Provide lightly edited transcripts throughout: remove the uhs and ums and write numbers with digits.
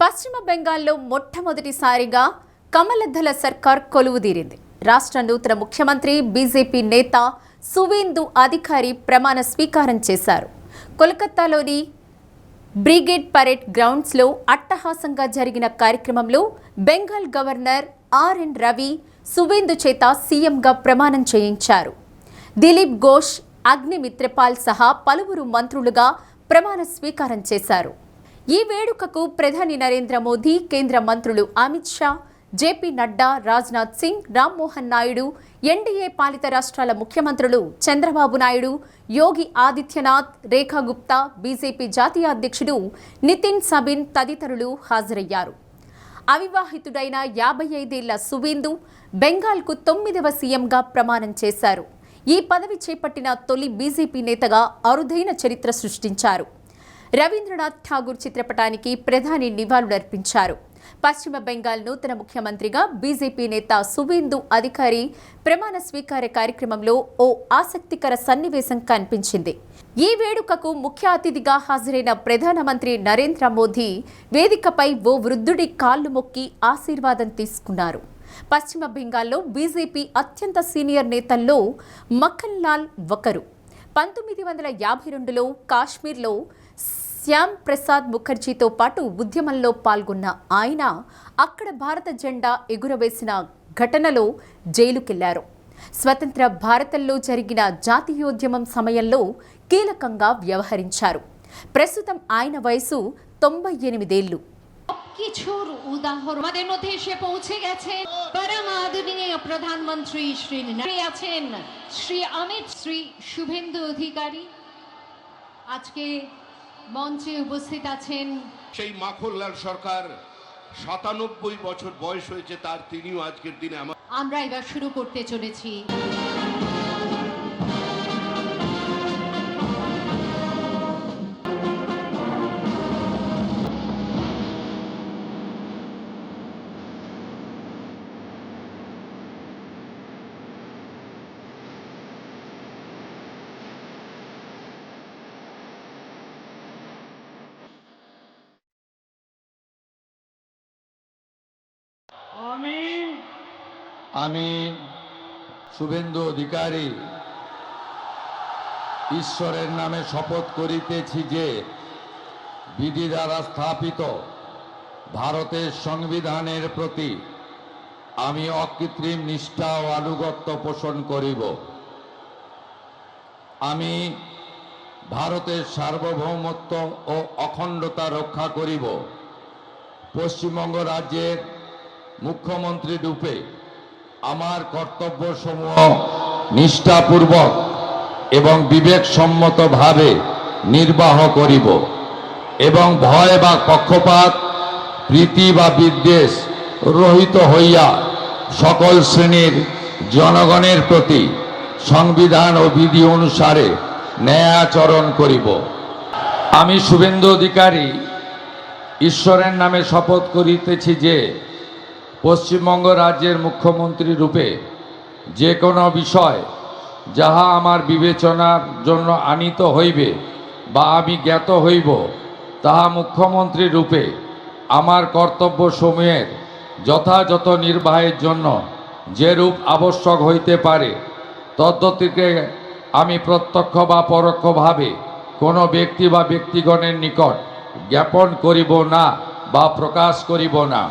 పశ్చిమ బెంగాల్లో మొట్టమొదటిసారిగా కమలదళ సర్కార్ కొలువుదీరింది. రాష్ట్ర నూతన ముఖ్యమంత్రి బీజేపీ నేత సువేందు అధికారి ప్రమాణ స్వీకారం చేశారు. కోల్కతాలోని బ్రిగేడ్ పరేడ్ గ్రౌండ్స్లో అట్టహాసంగా జరిగిన కార్యక్రమంలో బెంగాల్ గవర్నర్ ఆర్ఎన్ రవి సువేందు చేత సీఎంగా ప్రమాణం చేయించారు. దిలీప్ ఘోష్, అగ్నిమిత్రపాల్ సహా పలువురు మంత్రులుగా ప్రమాణ స్వీకారం చేశారు. ఈ వేడుకకు ప్రధాని నరేంద్ర మోదీ, కేంద్ర మంత్రులు అమిత్ షా, జేపీ నడ్డా, రాజ్నాథ్ సింగ్, రామ్మోహన్ నాయుడు, ఎన్డీఏ పాలిత రాష్ట్రాల ముఖ్యమంత్రులు చంద్రబాబు నాయుడు, యోగి ఆదిత్యనాథ్, రేఖా గుప్తా, బీజేపీ జాతీయ అధ్యక్షుడు నితిన్ సబిన్ తదితరులు హాజరయ్యారు. అవివాహితుడైన 55 ఏళ్ల సువేందు బెంగాల్కు 9వ సీఎంగా ప్రమాణం చేశారు. ఈ పదవి చేపట్టిన తొలి బీజేపీ నేతగా అరుదైన చరిత్ర సృష్టించారు. రవీంద్రనాథ్ ఠాగూర్ చిత్రపటానికి ప్రధాని నివాళులర్పించారు. పశ్చిమ బెంగాల్ నూతన ముఖ్యమంత్రిగా బీజేపీ నేత సువేందు అధికారి ప్రమాణ స్వీకార కార్యక్రమంలో ఓ ఆసక్తికర సన్నివేశం కనిపించింది. ఈ వేడుకకు ముఖ్య అతిథిగా హాజరైన ప్రధానమంత్రి నరేంద్ర మోదీ వేదికపై ఓ వృద్ధుడి కాళ్లు మొక్కి ఆశీర్వాదం తీసుకున్నారు. పశ్చిమ బెంగాల్లో బీజేపీ అత్యంత సీనియర్ నేతల్లో మఖన్ లాల్ ఒకరు. 1952లో కాశ్మీర్లో శ్యామ్ ప్రసాద్ ముఖర్జీతో పాటు ఉద్యమంలో పాల్గొన్న ఆయన అక్కడ భారత జెండా ఎగురవేసిన ఘటనలో జైలుకెళ్లారు. స్వతంత్ర భారతంలో జరిగిన జాతీయోద్యమం సమయంలో కీలకంగా వ్యవహరించారు. ప్రస్తుతం ఆయన వయసు 98 ఏళ్లు. কিছুর উদাহরণ আমাদের মধ্যে এসে পৌঁছে গেছে পরম আদরণীয় প্রধানমন্ত্রী শ্রী আছেন শ্রী অমিত শ্রী শুভেন্দু অধিকারী আজকে মঞ্চে উপস্থিত আছেন। সেই মাখনলাল সরকার 97 বছর বয়স হয়েছে তার, তিনিও আজকের দিনে আমরা এবার শুরু করতে চলেছি। আমি শুভেন্দু অধিকারী ঈশ্বরের নামে শপথ করিতেছি যে বিধি দ্বারা স্থাপিত ভারতের সংবিধানের প্রতি আমি অকৃত্রিম নিষ্ঠা ও আনুগত্য পোষণ করিব। আমি ভারতের সার্বভৌমত্ব ও অখণ্ডতা রক্ষা করিব। পশ্চিমবঙ্গ রাজ্যের মুখ্যমন্ত্রী রূপে আমার কর্তব্যসমূহ নিষ্ঠাপূর্বক এবং বিবেকসম্মতভাবে নির্বাহ করিব এবং ভয় বা পক্ষপাত, প্রীতি বা বিদ্বেষ রহিত হইয়া সকল শ্রেণীর জনগণের প্রতি সংবিধান ও বিধি অনুসারে ন্যায়াচরণ করিব। আমি শুভেন্দু অধিকারী ঈশ্বরের নামে শপথ করিতেছি যে পশ্চিমবঙ্গ রাজ্যের মুখ্যমন্ত্রী রূপে যে কোনো বিষয় যাহা আমার বিবেচনার জন্য আনীত হইবে বা আমি জ্ঞাত হইব, তাহা মুখ্যমন্ত্রী রূপে আমার কর্তব্যসমূহের যথাযথ নির্বাহের জন্য যেরূপ আবশ্যক হইতে পারে তদ্গতিকে আমি প্রত্যক্ষ বা পরোক্ষভাবে কোনো ব্যক্তি বা ব্যক্তিগণের নিকট জ্ঞাপন করিব না বা প্রকাশ করিব না।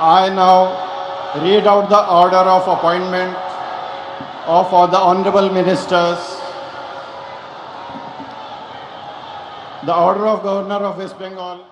I now read out the order of appointment of all the honorable ministers. The order of Governor of West Bengal